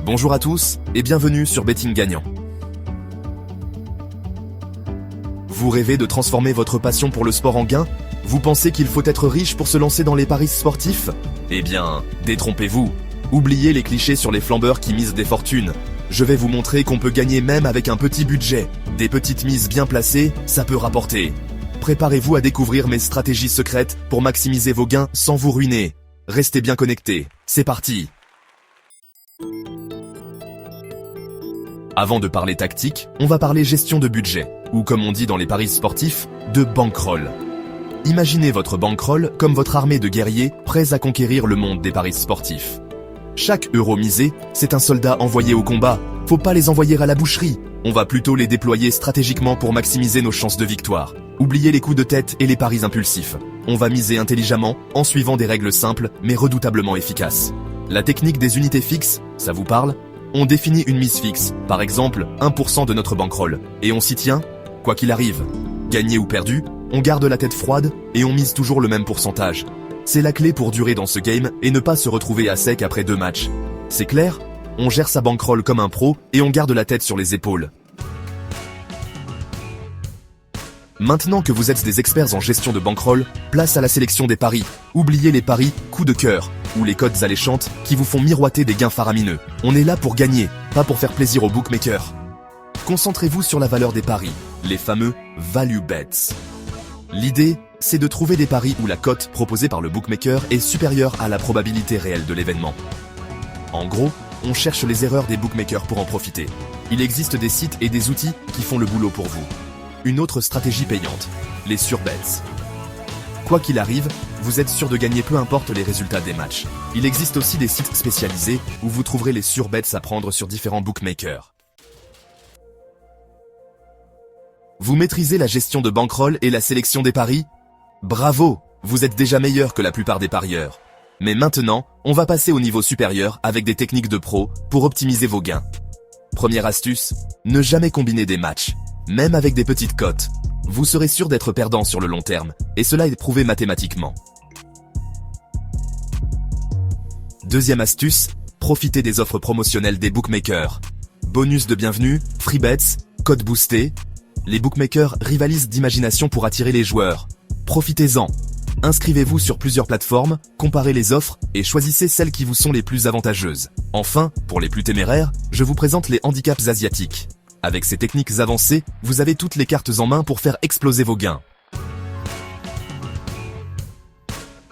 Bonjour à tous et bienvenue sur Betting Gagnant. Vous rêvez de transformer votre passion pour le sport en gain? Vous pensez qu'il faut être riche pour se lancer dans les paris sportifs? Eh bien, détrompez-vous. Oubliez les clichés sur les flambeurs qui misent des fortunes. Je vais vous montrer qu'on peut gagner même avec un petit budget. Des petites mises bien placées, ça peut rapporter. Préparez-vous à découvrir mes stratégies secrètes pour maximiser vos gains sans vous ruiner. Restez bien connectés, c'est parti! Avant de parler tactique, on va parler gestion de budget, ou comme on dit dans les paris sportifs, de bankroll. Imaginez votre bankroll comme votre armée de guerriers prêts à conquérir le monde des paris sportifs. Chaque euro misé, c'est un soldat envoyé au combat. Faut pas les envoyer à la boucherie. On va plutôt les déployer stratégiquement pour maximiser nos chances de victoire. Oubliez les coups de tête et les paris impulsifs. On va miser intelligemment en suivant des règles simples mais redoutablement efficaces. La technique des unités fixes, ça vous parle? On définit une mise fixe, par exemple 1% de notre bankroll, et on s'y tient, quoi qu'il arrive. Gagné ou perdu, on garde la tête froide et on mise toujours le même pourcentage. C'est la clé pour durer dans ce game et ne pas se retrouver à sec après 2 matchs. C'est clair? On gère sa bankroll comme un pro et on garde la tête sur les épaules. Maintenant que vous êtes des experts en gestion de bankroll, place à la sélection des paris. Oubliez les paris coup de cœur ou les cotes alléchantes qui vous font miroiter des gains faramineux. On est là pour gagner, pas pour faire plaisir aux bookmakers. Concentrez-vous sur la valeur des paris, les fameux value bets. L'idée, c'est de trouver des paris où la cote proposée par le bookmaker est supérieure à la probabilité réelle de l'événement. En gros, on cherche les erreurs des bookmakers pour en profiter. Il existe des sites et des outils qui font le boulot pour vous. Une autre stratégie payante, les surbets. Quoi qu'il arrive, vous êtes sûr de gagner peu importe les résultats des matchs. Il existe aussi des sites spécialisés où vous trouverez les surbets à prendre sur différents bookmakers. Vous maîtrisez la gestion de bankroll et la sélection des paris? Bravo, vous êtes déjà meilleur que la plupart des parieurs. Mais maintenant, on va passer au niveau supérieur avec des techniques de pro pour optimiser vos gains. Première astuce, ne jamais combiner des matchs. Même avec des petites cotes, vous serez sûr d'être perdant sur le long terme, et cela est prouvé mathématiquement. Deuxième astuce, profitez des offres promotionnelles des bookmakers. Bonus de bienvenue, free bets, codes boostés. Les bookmakers rivalisent d'imagination pour attirer les joueurs. Profitez-en. Inscrivez-vous sur plusieurs plateformes, comparez les offres et choisissez celles qui vous sont les plus avantageuses. Enfin, pour les plus téméraires, je vous présente les handicaps asiatiques. Avec ces techniques avancées, vous avez toutes les cartes en main pour faire exploser vos gains.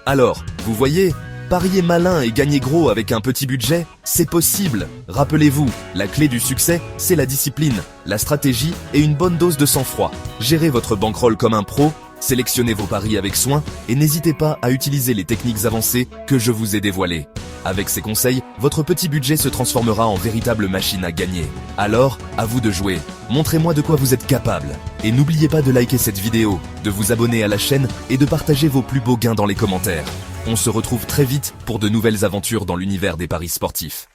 Alors, vous voyez, parier malin et gagner gros avec un petit budget, c'est possible. Rappelez-vous, la clé du succès, c'est la discipline, la stratégie et une bonne dose de sang-froid. Gérez votre bankroll comme un pro, sélectionnez vos paris avec soin et n'hésitez pas à utiliser les techniques avancées que je vous ai dévoilées. Avec ces conseils, votre petit budget se transformera en véritable machine à gagner. Alors, à vous de jouer. Montrez-moi de quoi vous êtes capable. Et n'oubliez pas de liker cette vidéo, de vous abonner à la chaîne et de partager vos plus beaux gains dans les commentaires. On se retrouve très vite pour de nouvelles aventures dans l'univers des paris sportifs.